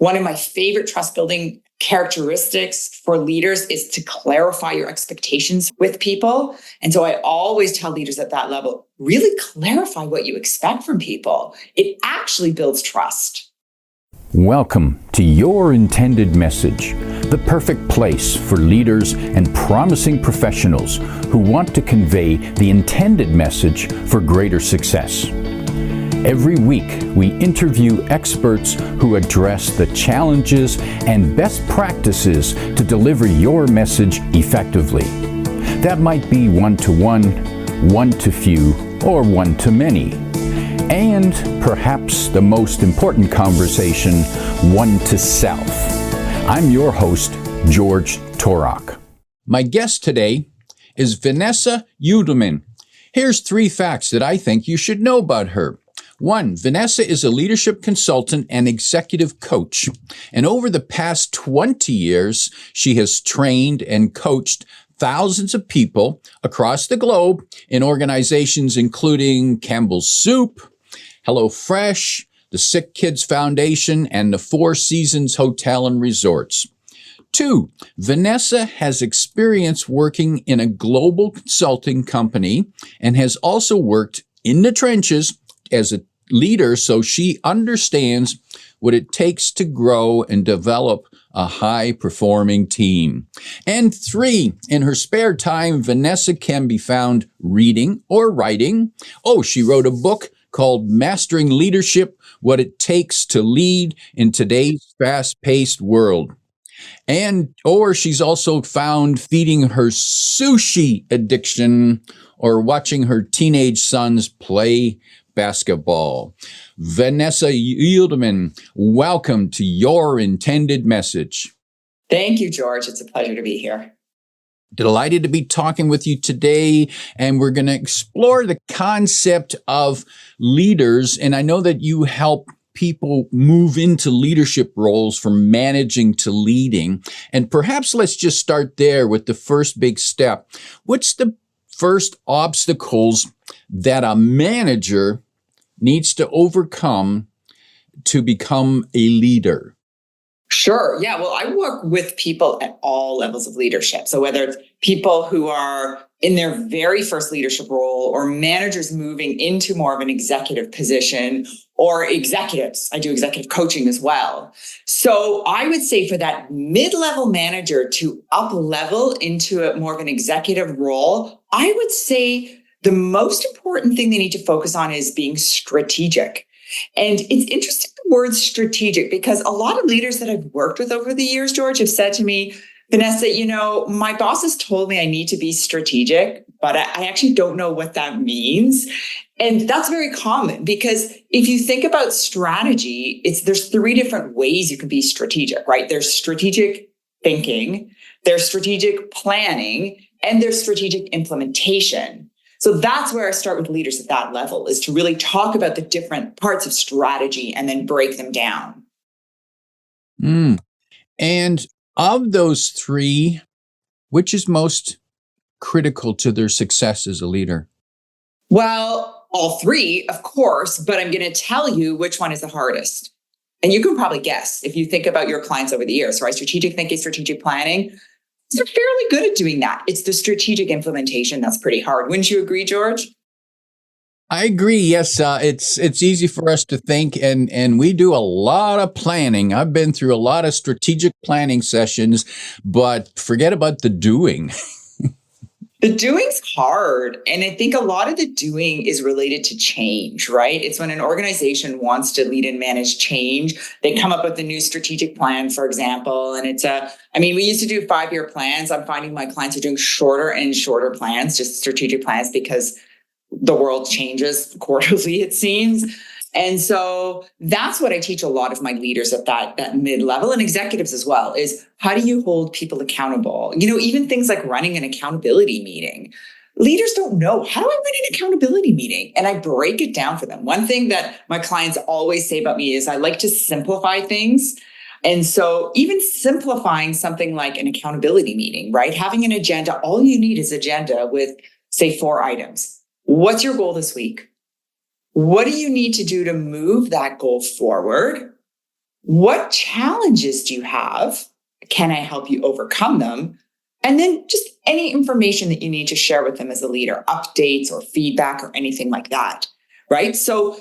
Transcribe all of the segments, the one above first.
One of my favorite trust building characteristics for leaders is to clarify your expectations with people. And so I always tell leaders at that level, really clarify what you expect from people. It actually builds trust. Welcome to Your Intended Message, the perfect place for leaders and promising professionals who want to convey the intended message for greater success. Every week, we interview experts who address the challenges and best practices to deliver your message effectively. That might be one-to-one, one-to-few, or one-to-many. And perhaps the most important conversation, one-to-self. I'm your host, George Torok. My guest today is Vanessa Judelman. Here's 3 facts that I think you should know about her. 1, Vanessa is a leadership consultant and executive coach. And over the past 20 years, she has trained and coached thousands of people across the globe in organizations including Campbells Soup, HelloFresh, the SickKids Foundation, and the Four Seasons Hotel and Resorts. 2, Vanessa has experience working in a global consulting company and has also worked in the trenches as a leader, so she understands what it takes to grow and develop a high-performing team. And 3, in her spare time, Vanessa can be found reading or writing. She wrote a book called Mastering Leadership, What It Takes to Lead in Today's Fast-Paced World. Or she's also found feeding her sushi addiction or watching her teenage sons play basketball. Vanessa Judelman, welcome to Your Intended Message. Thank you, George. It's a pleasure to be here. Delighted to be talking with you today, and we're going to explore the concept of leaders. And I know that you help people move into leadership roles from managing to leading. And perhaps let's just start there with the first big step. What's the first obstacles that a manager needs to overcome to become a leader? Sure. Yeah. Well, I work with people at all levels of leadership. So whether it's people who are in their very first leadership role or managers moving into more of an executive position or executives, I do executive coaching as well. So I would say for that mid-level manager to up-level into a more of an executive role, I would say the most important thing they need to focus on is being strategic. And it's interesting, the word strategic, because a lot of leaders that I've worked with over the years, George, have said to me, Vanessa, my boss has told me I need to be strategic, but I actually don't know what that means. And that's very common because if you think about strategy, there's 3 different ways you can be strategic, right? There's strategic thinking, there's strategic planning, and there's strategic implementation. So that's where I start with leaders at that level, is to really talk about the different parts of strategy and then break them down. And of those 3, which is most critical to their success as a leader? Well, all 3, of course, but I'm going to tell you which one is the hardest. And you can probably guess if you think about your clients over the years, right? Strategic thinking, strategic planning. They're fairly good at doing that. It's the strategic implementation that's pretty hard. Wouldn't you agree, George? I agree. Yes, it's easy for us to think, and we do a lot of planning. I've been through a lot of strategic planning sessions, but forget about the doing. The doing's hard. And I think a lot of the doing is related to change, right? It's when an organization wants to lead and manage change, they come up with a new strategic plan, for example. And we used to do 5-year plans. I'm finding my clients are doing shorter and shorter plans, just strategic plans, because the world changes quarterly, it seems. And so that's what I teach a lot of my leaders at that mid-level, and executives as well, is how do you hold people accountable? Even things like running an accountability meeting. Leaders don't know, how do I run an accountability meeting? And I break it down for them. One thing that my clients always say about me is I like to simplify things. And so even simplifying something like an accountability meeting, right? Having an agenda, all you need is agenda with, say, 4 items. What's your goal this week? What do you need to do to move that goal forward? What challenges do you have? Can I help you overcome them? And then just any information that you need to share with them as a leader, updates or feedback or anything like that, right? So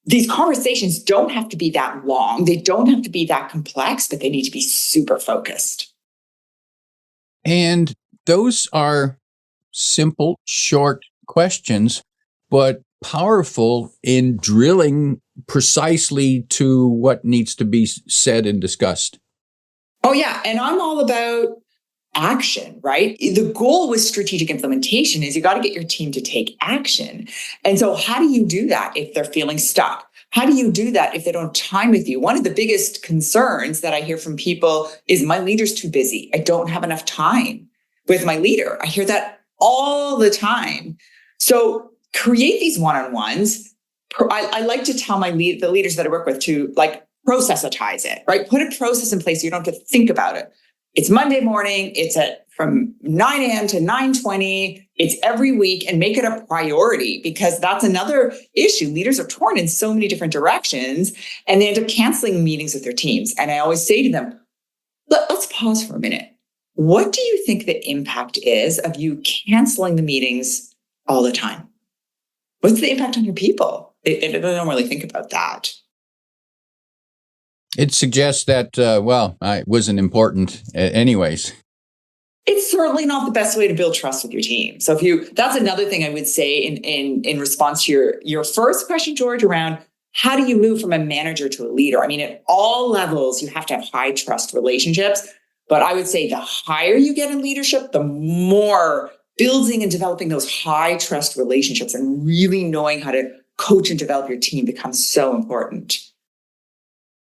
these conversations don't have to be that long. They don't have to be that complex, but they need to be super focused. And those are simple, short questions, but powerful in drilling precisely to what needs to be said and discussed. Oh, yeah. And I'm all about action, right? The goal with strategic implementation is you got to get your team to take action. And so how do you do that if they're feeling stuck? How do you do that if they don't have time with you? One of the biggest concerns that I hear from people is my leader's too busy. I don't have enough time with my leader. I hear that all the time. So create these one-on-ones. I like to tell the leaders that I work with to processitize it, right? Put a process in place so you don't have to think about it. It's Monday morning. It's from 9 a.m. to 9:20. It's every week, and make it a priority, because that's another issue. Leaders are torn in so many different directions, and they end up canceling meetings with their teams. And I always say to them, let's pause for a minute. What do you think the impact is of you canceling the meetings all the time? What's the impact on your people? They don't really think about that. It suggests that, it wasn't important anyways. It's certainly not the best way to build trust with your team. So that's another thing I would say in response to your first question, George, around how do you move from a manager to a leader? I mean, at all levels, you have to have high trust relationships. But I would say the higher you get in leadership, the more building and developing those high trust relationships and really knowing how to coach and develop your team becomes so important.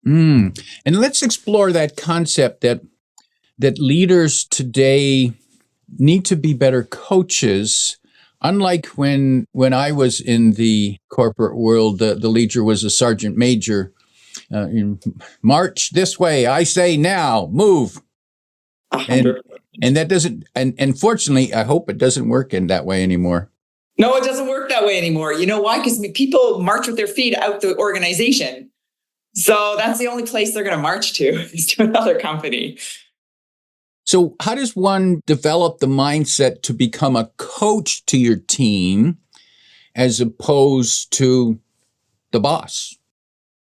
And let's explore that concept that leaders today need to be better coaches. Unlike when I was in the corporate world, the leader was a sergeant major. March this way, I say now, move. And that doesn't, and fortunately, I hope it doesn't work in that way anymore. No, it doesn't work that way anymore. You know why? Because people march with their feet out the organization. So that's the only place they're going to march to, is to another company. So how does one develop the mindset to become a coach to your team as opposed to the boss?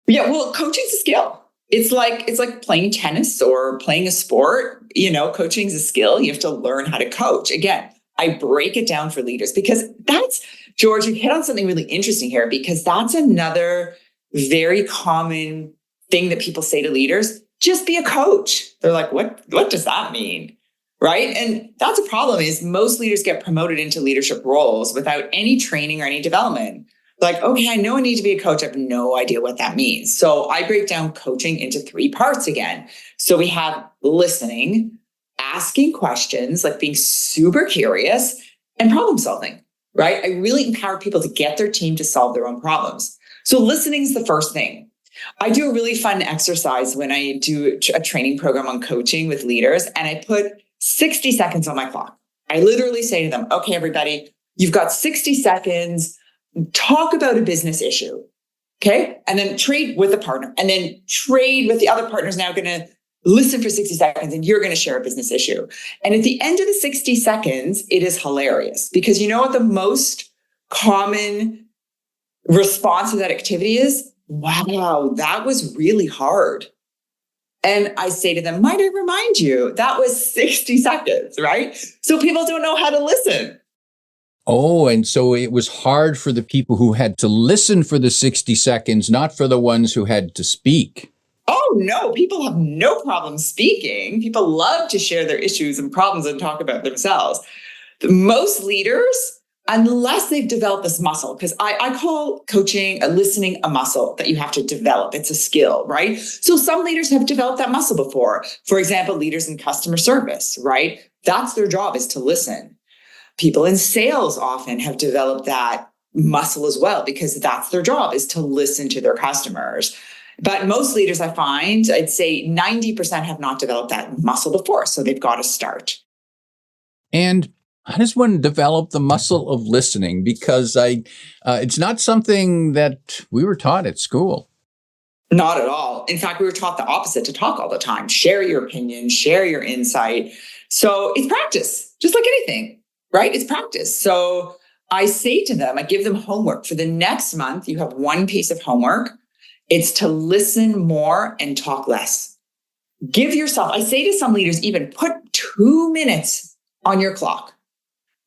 Yeah, well, coaching's a skill. It's like playing tennis or playing a sport. Coaching's a skill. You have to learn how to coach. Again, I break it down for leaders because George, you hit on something really interesting here, because that's another very common thing that people say to leaders. Just be a coach. They're like, what does that mean? Right? And that's a problem, is most leaders get promoted into leadership roles without any training or any development. Like, okay, I know I need to be a coach. I have no idea what that means. So I break down coaching into 3 parts again. So we have listening, asking questions, like being super curious, and problem solving, right? I really empower people to get their team to solve their own problems. So listening is the first thing. I do a really fun exercise when I do a training program on coaching with leaders, and I put 60 seconds on my clock. I literally say to them, okay, everybody, you've got 60 seconds. Talk about a business issue. Okay. And then trade with a partner, and then trade with the other partner's now going to listen for 60 seconds, and you're going to share a business issue. And at the end of the 60 seconds, it is hilarious, because you know what the most common response to that activity is? Wow, that was really hard. And I say to them, might I remind you, that was 60 seconds, right? So people don't know how to listen. Oh, and so it was hard for the people who had to listen for the 60 seconds, not for the ones who had to speak. Oh, no, people have no problem speaking. People love to share their issues and problems and talk about themselves. Most leaders, unless they've developed this muscle, because I call coaching listening a muscle that you have to develop. It's a skill, right? So some leaders have developed that muscle before. For example, leaders in customer service, right? That's their job, is to listen. People in sales often have developed that muscle as well, because that's their job, is to listen to their customers. But most leaders, I find, I'd say 90% have not developed that muscle before. So they've got to start. And how does one develop the muscle of listening? Because it's not something that we were taught at school. Not at all. In fact, we were taught the opposite, to talk all the time, share your opinion, share your insight. So it's practice, just like anything, right? It's practice. So I say to them, I give them homework for the next month. You have one piece of homework. It's to listen more and talk less. Give yourself, I say to some leaders, even put 2 minutes on your clock.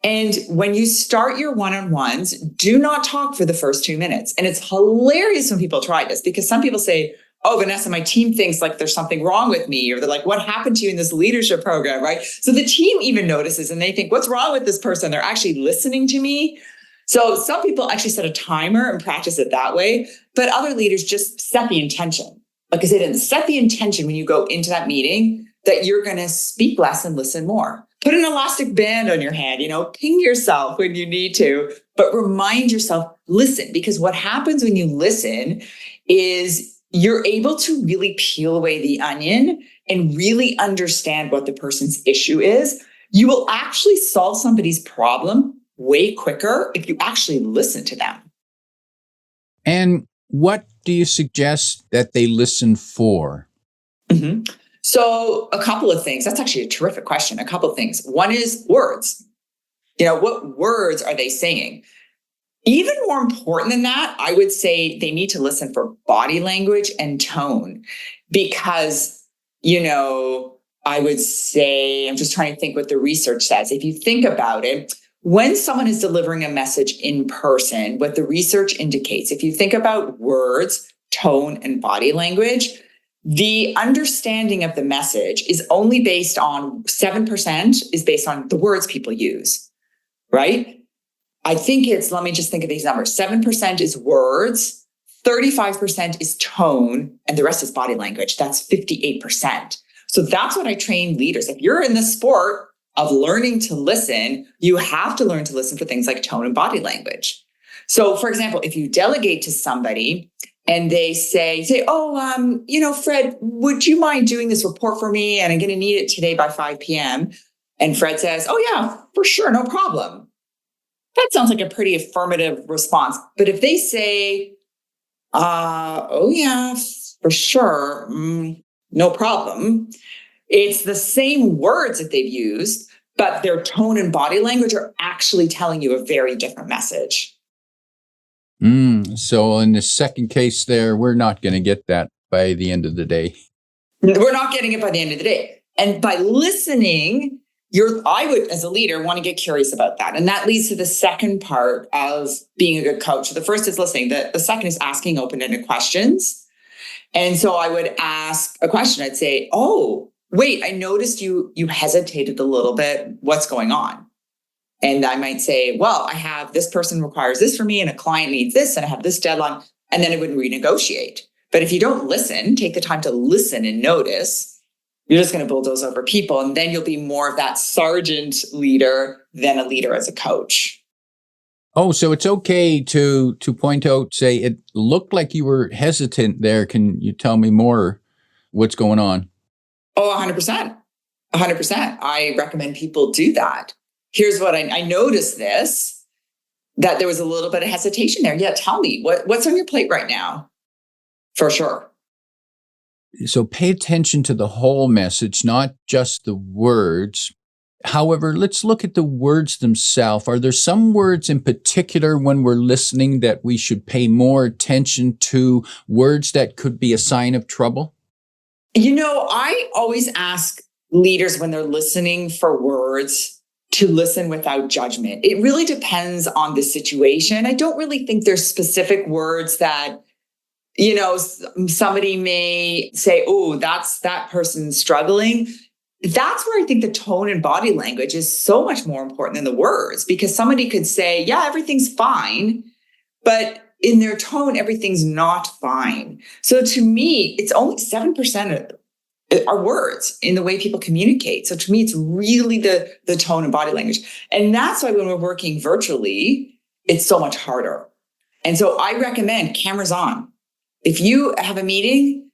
And when you start your one-on-ones, do not talk for the first 2 minutes. And it's hilarious when people try this, because some people say, oh, Vanessa, my team thinks like there's something wrong with me, or they're like, what happened to you in this leadership program, right? So the team even notices and they think, what's wrong with this person? They're actually listening to me. So some people actually set a timer and practice it that way, but other leaders just set the intention. Like I said, set the intention when you go into that meeting that you're going to speak less and listen more. Put an elastic band on your hand, ping yourself when you need to, but remind yourself, listen, because what happens when you listen is you're able to really peel away the onion and really understand what the person's issue is. You will actually solve somebody's problem way quicker if you actually listen to them. And what do you suggest that they listen for? Mm-hmm. So a couple of things. That's actually a terrific question. A couple of things. One is words. What words are they saying? Even more important than that, I would say they need to listen for body language and tone, because, I would say, I'm just trying to think what the research says. If you think about it, when someone is delivering a message in person, what the research indicates, if you think about words, tone, and body language, the understanding of the message is only based on 7% is based on the words people use, right? I think let me just think of these numbers. 7% is words, 35% is tone, and the rest is body language. That's 58%. So that's what I train leaders. If you're in the sport of learning to listen, you have to learn to listen for things like tone and body language. So for example, if you delegate to somebody and they say, oh, Fred, would you mind doing this report for me? And I'm going to need it today by 5 p.m. And Fred says, oh yeah, for sure. No problem. That sounds like a pretty affirmative response. But if they say, oh yeah, for sure. No problem. It's the same words that they've used, but their tone and body language are actually telling you a very different message. So in the second case there, we're not going to get that by the end of the day. We're not getting it by the end of the day. And by listening, I would, as a leader, want to get curious about that. And that leads to the second part of being a good coach. So the first is listening. The second is asking open-ended questions. And so I would ask a question. I'd say, oh, wait, I noticed you hesitated a little bit. What's going on? And I might say, well, I have this person requires this for me and a client needs this and I have this deadline. And then I would renegotiate. But if you don't listen, take the time to listen and notice, you're just going to bulldoze over people. And then you'll be more of that sergeant leader than a leader as a coach. Oh, so it's okay to point out, say, it looked like you were hesitant there. Can you tell me more what's going on? Oh, 100%. 100%. I recommend people do that. Here's what I noticed that there was a little bit of hesitation there. Yeah, tell me, what's on your plate right now? For sure. So pay attention to the whole message, not just the words. However, let's look at the words themselves. Are there some words in particular when we're listening that we should pay more attention to, words that could be a sign of trouble? I always ask leaders when they're listening for words to listen without judgment. It really depends on the situation. I don't really think there's specific words that, somebody may say, oh, that person's struggling. That's where I think the tone and body language is so much more important than the words, because somebody could say, yeah, everything's fine, but in their tone, everything's not fine. So to me, it's only 7% are words in the way people communicate. So to me, it's really the tone and body language. And that's why when we're working virtually, it's so much harder. And so I recommend cameras on. If you have a meeting,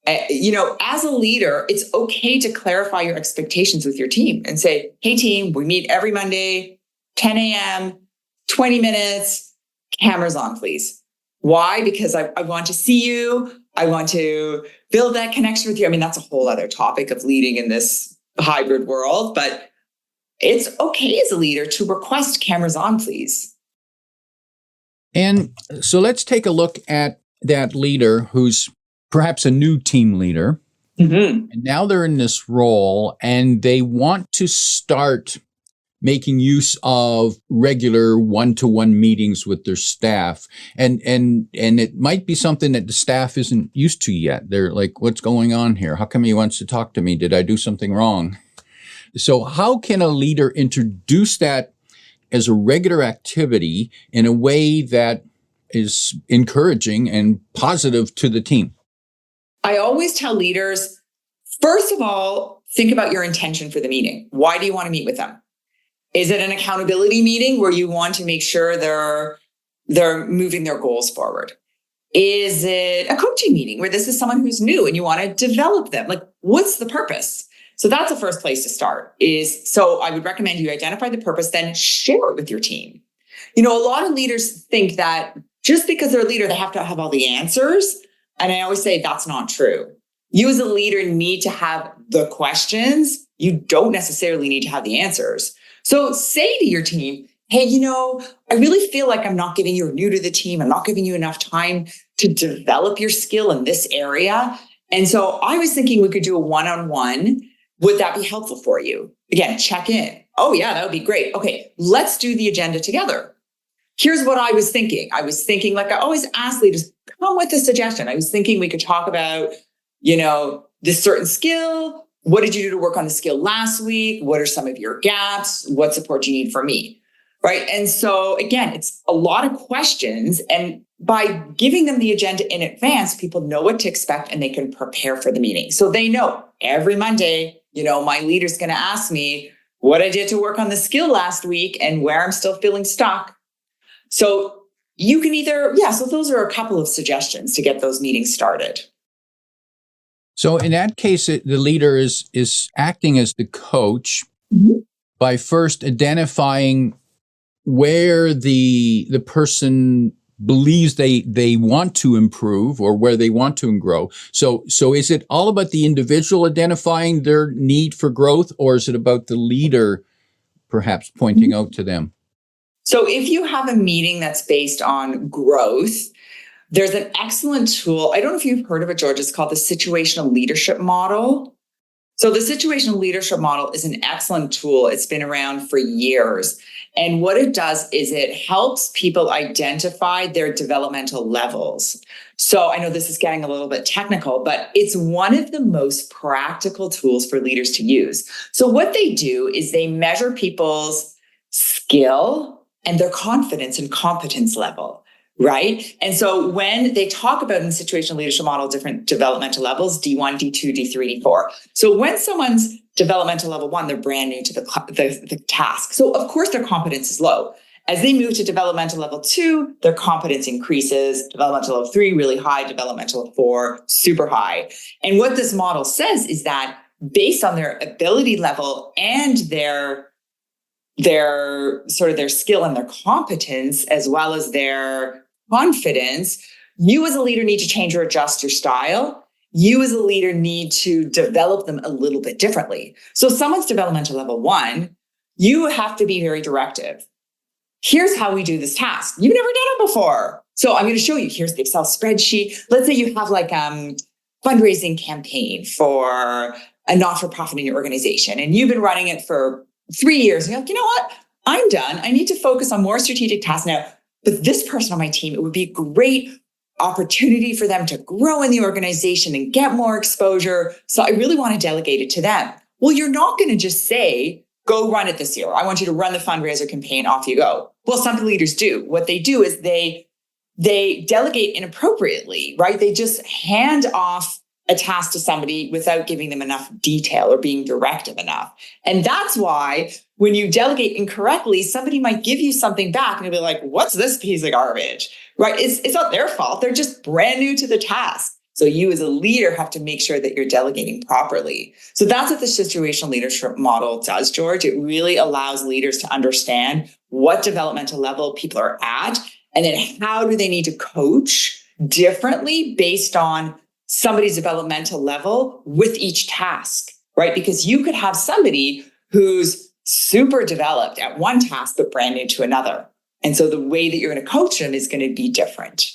as a leader, it's okay to clarify your expectations with your team and say, hey team, we meet every Monday, 10 a.m., 20 minutes, cameras on, please. Why? Because I want to see you. I want to build that connection with you. I mean, that's a whole other topic of leading in this hybrid world, but it's okay as a leader to request cameras on, please. And so let's take a look at that leader who's perhaps a new team leader. Mm-hmm. And now they're in this role and they want to start making use of regular one-to-one meetings with their staff. And it might be something that the staff isn't used to yet. They're like, what's going on here? How come he wants to talk to me? Did I do something wrong? So how can a leader introduce that as a regular activity in a way that is encouraging and positive to the team? I always tell leaders, first of all, think about your intention for the meeting. Why do you want to meet with them? Is it an accountability meeting where you want to make sure they're moving their goals forward? Is it a coaching meeting where this is someone who's new and you want to develop them? Like, what's the purpose? So that's the first place to start so I would recommend you identify the purpose, then share it with your team. A lot of leaders think that just because they're a leader, they have to have all the answers. And I always say that's not true. You as a leader need to have the questions. You don't necessarily need to have the answers. So say to your team, hey, I really feel like I'm not giving you, you're new to the team. I'm not giving you enough time to develop your skill in this area. And so I was thinking we could do a one-on-one. Would that be helpful for you? Again, check in. Oh yeah, that would be great. Okay, let's do the agenda together. Here's what I was thinking. I was thinking, like I always ask leaders, come with a suggestion. I was thinking we could talk about, this certain skill. What did you do to work on the skill last week? What are some of your gaps? What support do you need from me? Right. And so again, it's a lot of questions. And by giving them the agenda in advance, people know what to expect and they can prepare for the meeting. So they know every Monday, my leader's going to ask me what I did to work on the skill last week and where I'm still feeling stuck. So you can so those are a couple of suggestions to get those meetings started. So in that case, the leader is acting as the coach by first identifying where the person believes they want to improve or where they want to grow. So is it all about the individual identifying their need for growth, or is it about the leader perhaps pointing out to them? So if you have a meeting that's based on growth, there's an excellent tool. I don't know if you've heard of it, George. It's called the situational leadership model. So the situational leadership model is an excellent tool. It's been around for years. And what it does is it helps people identify their developmental levels. So I know this is getting a little bit technical, but it's one of the most practical tools for leaders to use. So what they do is they measure people's skill and their confidence and competence level. Right. And so when they talk about in the situational leadership model, different developmental levels, D1, D2, D3, D4. So when someone's developmental level 1, they're brand new to the task. So of course their competence is low. As they move to developmental level 2, their competence increases. Developmental level 3, really high. Developmental level 4, super high. And what this model says is that based on their ability level and their skill and their competence, as well as their confidence, you as a leader need to change or adjust your style. You as a leader need to develop them a little bit differently. So someone's developmental level 1, you have to be very directive. Here's how we do this task. You've never done it before. So I'm going to show you. Here's the Excel spreadsheet. Let's say you have like a fundraising campaign for a not-for-profit in your organization, and you've been running it for 3 years. And you're like, you know what? I'm done. I need to focus on more strategic tasks now. But this person on my team, it would be a great opportunity for them to grow in the organization and get more exposure. So I really want to delegate it to them. Well, you're not going to just say, go run it this year. I want you to run the fundraiser campaign. Off you go. Well, some leaders do. What they do is they delegate inappropriately, right? They just hand off a task to somebody without giving them enough detail or being directive enough. And that's why when you delegate incorrectly, somebody might give you something back and you'll be like, what's this piece of garbage, right? It's not their fault. They're just brand new to the task. So you as a leader have to make sure that you're delegating properly. So that's what the situational leadership model does, George. It really allows leaders to understand what developmental level people are at, and then how do they need to coach differently based on somebody's developmental level with each task, right? Because you could have somebody who's super developed at one task, but brand new to another. And so the way that you're going to coach them is going to be different.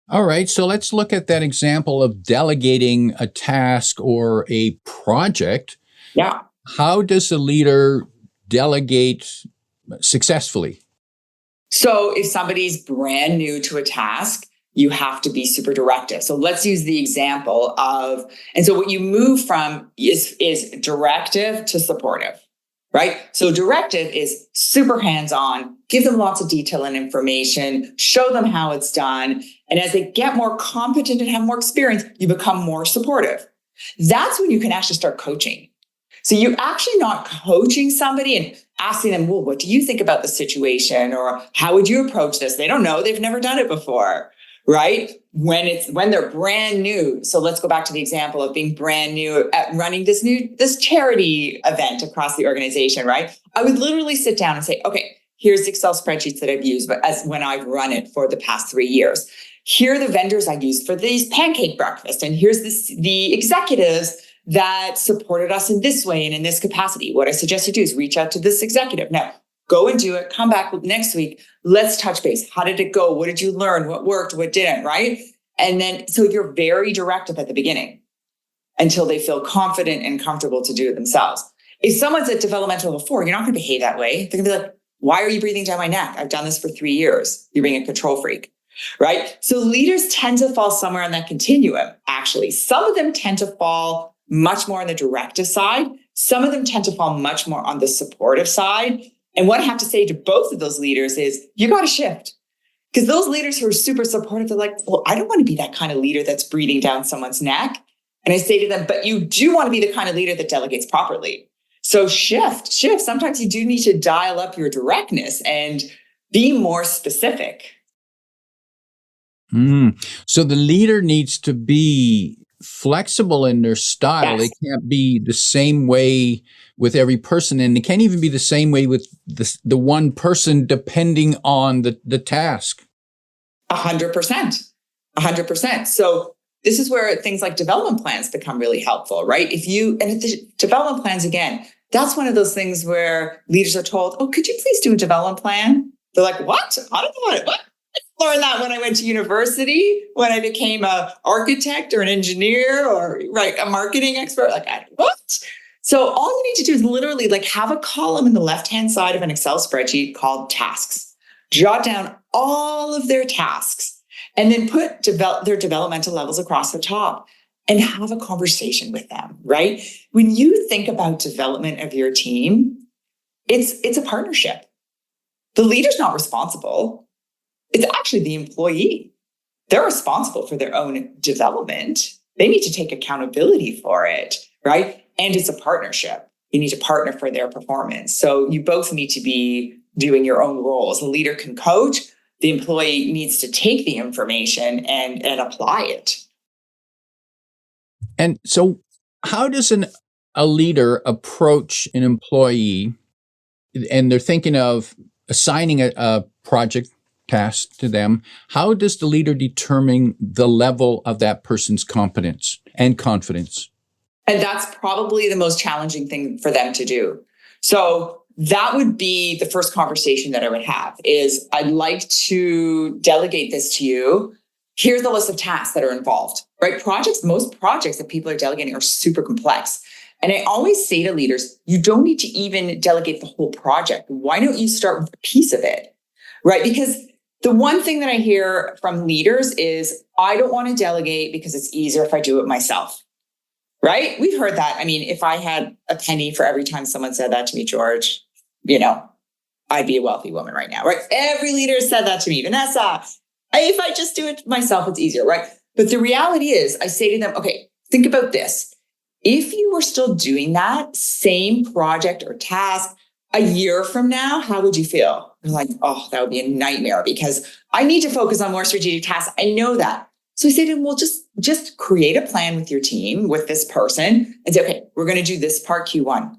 All right, so let's look at that example of delegating a task or a project. Yeah. How does a leader delegate successfully? So if somebody's brand new to a task, you have to be super directive. So let's use the example of, and so what you move from is directive to supportive, right? So directive is super hands-on, give them lots of detail and information, show them how it's done. And as they get more competent and have more experience, you become more supportive. That's when you can actually start coaching. So you're actually not coaching somebody and asking them, well, what do you think about the situation? Or how would you approach this? They don't know. They've never done it before, right? When they're brand new. So let's go back to the example of being brand new at running this charity event across the organization, right? I would literally sit down and say, okay, here's the Excel spreadsheets that I've used, but as when I've run it for the past 3 years. Here are the vendors I used for these pancake breakfast. And here's the executives that supported us in this way and in this capacity. What I suggest you do is reach out to this executive. Now, go and do it. Come back next week. Let's touch base. How did it go? What did you learn? What worked? What didn't, right? And then, so you're very directive at the beginning until they feel confident and comfortable to do it themselves. If someone's at developmental level 4, you're not going to behave that way. They're going to be like, why are you breathing down my neck? I've done this for 3 years. You're being a control freak, right? So leaders tend to fall somewhere on that continuum, actually. Some of them tend to fall much more on the directive side. Some of them tend to fall much more on the supportive side. And what I have to say to both of those leaders is you got to shift. Because those leaders who are super supportive, they're like, well, I don't want to be that kind of leader that's breathing down someone's neck. And I say to them, but you do want to be the kind of leader that delegates properly. So shift. Sometimes you do need to dial up your directness and be more specific. So the leader needs to be flexible in their style. Yes. They can't be the same way with every person, and they can't even be the same way with the one person depending on the task. 100%. So this is where things like development plans become really helpful, right? And the development plans, again, that's one of those things where leaders are told, oh, could you please do a development plan? They're like, what? I don't know what? I learned that when I went to university, when I became an architect or an engineer or a marketing expert. Like, what? So all you need to do is literally have a column in the left-hand side of an Excel spreadsheet called tasks. Jot down all of their tasks and then put their developmental levels across the top and have a conversation with them, right? When you think about development of your team, it's a partnership. The leader's not responsible. It's actually the employee. They're responsible for their own development. They need to take accountability for it, right? And it's a partnership. You need to partner for their performance. So you both need to be doing your own roles. The leader can coach. The employee needs to take the information and apply it. And so how does a leader approach an employee, and they're thinking of assigning a project task to them? How does the leader determine the level of that person's competence and confidence? And that's probably the most challenging thing for them to do. So that would be the first conversation that I would have is, I'd like to delegate this to you. Here's the list of tasks that are involved, right? Most projects that people are delegating are super complex. And I always say to leaders, you don't need to even delegate the whole project. Why don't you start with a piece of it, right? Because the one thing that I hear from leaders is, I don't want to delegate because it's easier if I do it myself, right? We've heard that. I mean, if I had a penny for every time someone said that to me, George, I'd be a wealthy woman right now, right? Every leader said that to me, Vanessa, if I just do it myself, it's easier, right? But the reality is, I say to them, okay, think about this. If you were still doing that same project or task a year from now, how would you feel? They're like, oh, that would be a nightmare because I need to focus on more strategic tasks. I know that. So I say to them, well, just create a plan with your team, with this person, and say, okay, we're going to do this part Q1.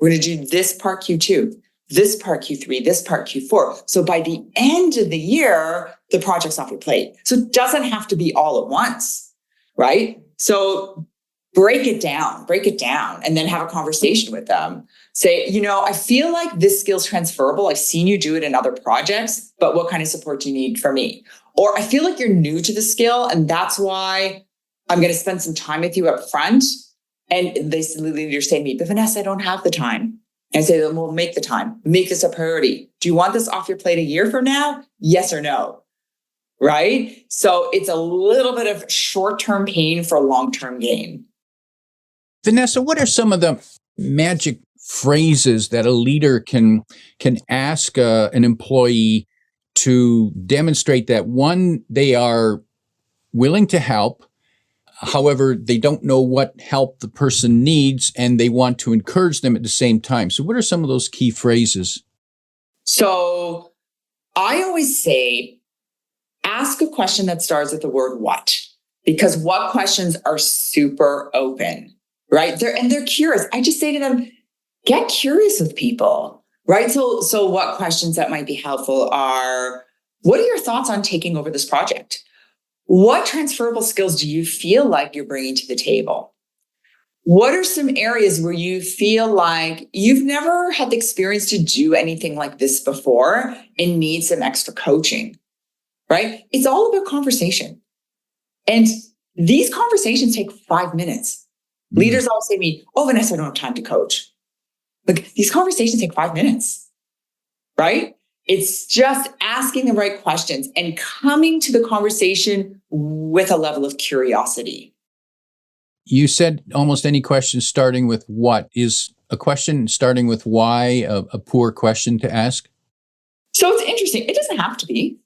We're going to do this part Q2, this part Q3, this part Q4. So by the end of the year, the project's off your plate. So it doesn't have to be all at once. right? So break it down, and then have a conversation with them. Say, I feel like this skill's transferable. I've seen you do it in other projects, but what kind of support do you need from me? Or I feel like you're new to the skill, and that's why I'm going to spend some time with you up front. And the leaders say to me, but Vanessa, I don't have the time. And I say, well, make the time, make this a priority. Do you want this off your plate a year from now? Yes or no? Right? So it's a little bit of short-term pain for long-term gain. Vanessa, what are some of the magic phrases that a leader can ask an employee to demonstrate that, one, they are willing to help, however, they don't know what help the person needs, and they want to encourage them at the same time? So what are some of those key phrases? So I always say, ask a question that starts with the word what, because what questions are super open, right? They're curious. I just say to them, get curious with people, right? So what questions that might be helpful are, what are your thoughts on taking over this project? What transferable skills do you feel like you're bringing to the table? What are some areas where you feel like you've never had the experience to do anything like this before and need some extra coaching, right? It's all about conversation. And these conversations take 5 minutes. Leaders always say to me, oh, Vanessa, I don't have time to coach. Like, these conversations take 5 minutes, right? It's just asking the right questions and coming to the conversation with a level of curiosity. You said almost any question starting with what. Is a question starting with why a poor question to ask? So it's interesting. It doesn't have to be.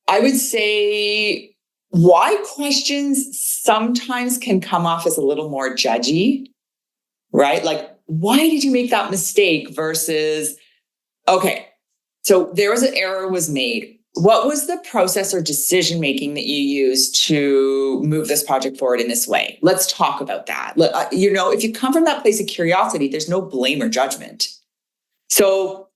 I would say why questions sometimes can come off as a little more judgy, right? Like, why did you make that mistake versus, okay, so there was an error was made. What was the process or decision-making that you used to move this project forward in this way? Let's talk about that. If you come from that place of curiosity, there's no blame or judgment. So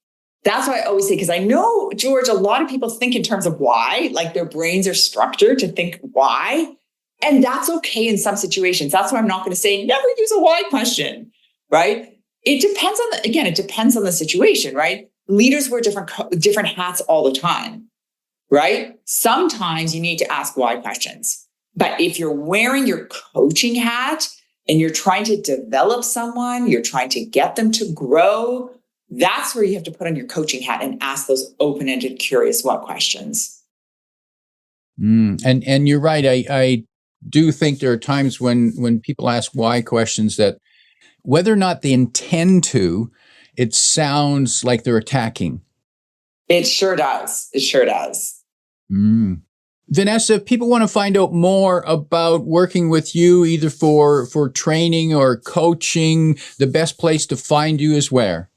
that's why I always say, because I know, George, a lot of people think in terms of why, like their brains are structured to think why. And that's okay in some situations. That's why I'm not going to say never use a why question, right? It depends on the situation, right? Leaders wear different hats all the time, right? Sometimes you need to ask why questions. But if you're wearing your coaching hat and you're trying to develop someone, you're trying to get them to grow, that's where you have to put on your coaching hat and ask those open-ended, curious what questions. And you're right. I do think there are times when people ask why questions that, whether or not they intend to, it sounds like they're attacking. It sure does. Vanessa, if people want to find out more about working with you, either for training or coaching, the best place to find you is where?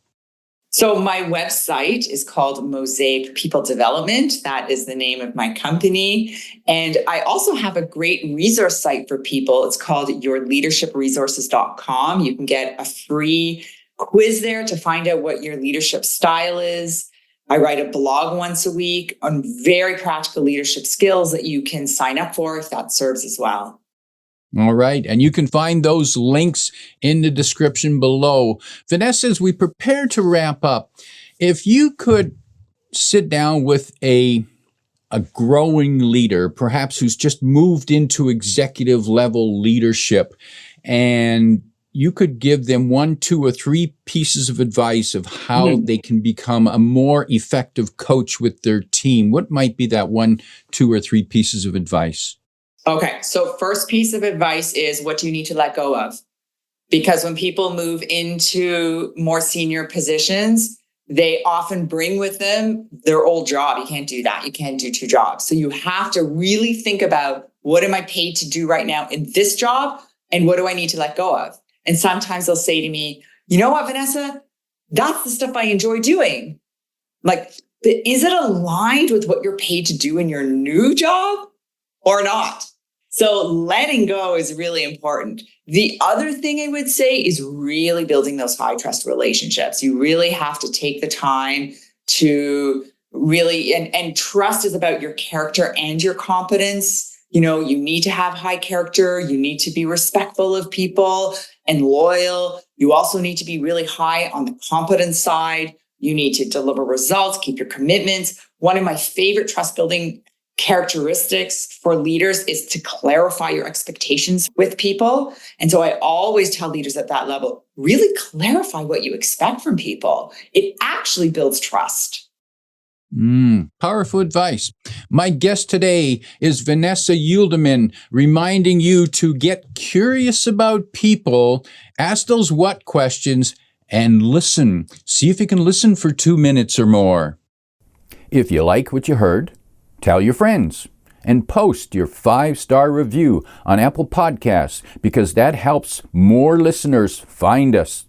So my website is called Mosaic People Development. That is the name of my company. And I also have a great resource site for people. It's called yourleadershipresources.com. You can get a free quiz there to find out what your leadership style is. I write a blog once a week on very practical leadership skills that you can sign up for if that serves as well. All right. And you can find those links in the description below. Vanessa, as we prepare to wrap up, if you could sit down with a growing leader, perhaps who's just moved into executive level leadership, and you could give them 1, 2, or 3 pieces of advice of how they can become a more effective coach with their team, what might be that 1, 2, or 3 pieces of advice? Okay, so first piece of advice is, what do you need to let go of? Because when people move into more senior positions, they often bring with them their old job. You can't do that. You can't do 2 jobs. So you have to really think about, what am I paid to do right now in this job? And what do I need to let go of? And sometimes they'll say to me, you know what, Vanessa, that's the stuff I enjoy doing. Like, is it aligned with what you're paid to do in your new job or not? So letting go is really important. The other thing I would say is really building those high trust relationships. You really have to take the time to really, and trust is about your character and your competence. You need to have high character. You need to be respectful of people and loyal. You also need to be really high on the competence side. You need to deliver results, keep your commitments. One of my favorite trust building characteristics for leaders is to clarify your expectations with people. And so I always tell leaders at that level, really clarify what you expect from people. It actually builds trust. Powerful advice. My guest today is Vanessa Judelman, reminding you to get curious about people, ask those what questions, and listen. See if you can listen for 2 minutes or more. If you like what you heard, tell your friends and post your 5-star review on Apple Podcasts because that helps more listeners find us.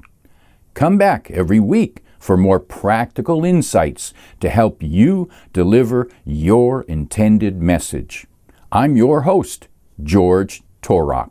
Come back every week for more practical insights to help you deliver your intended message. I'm your host, George Torok.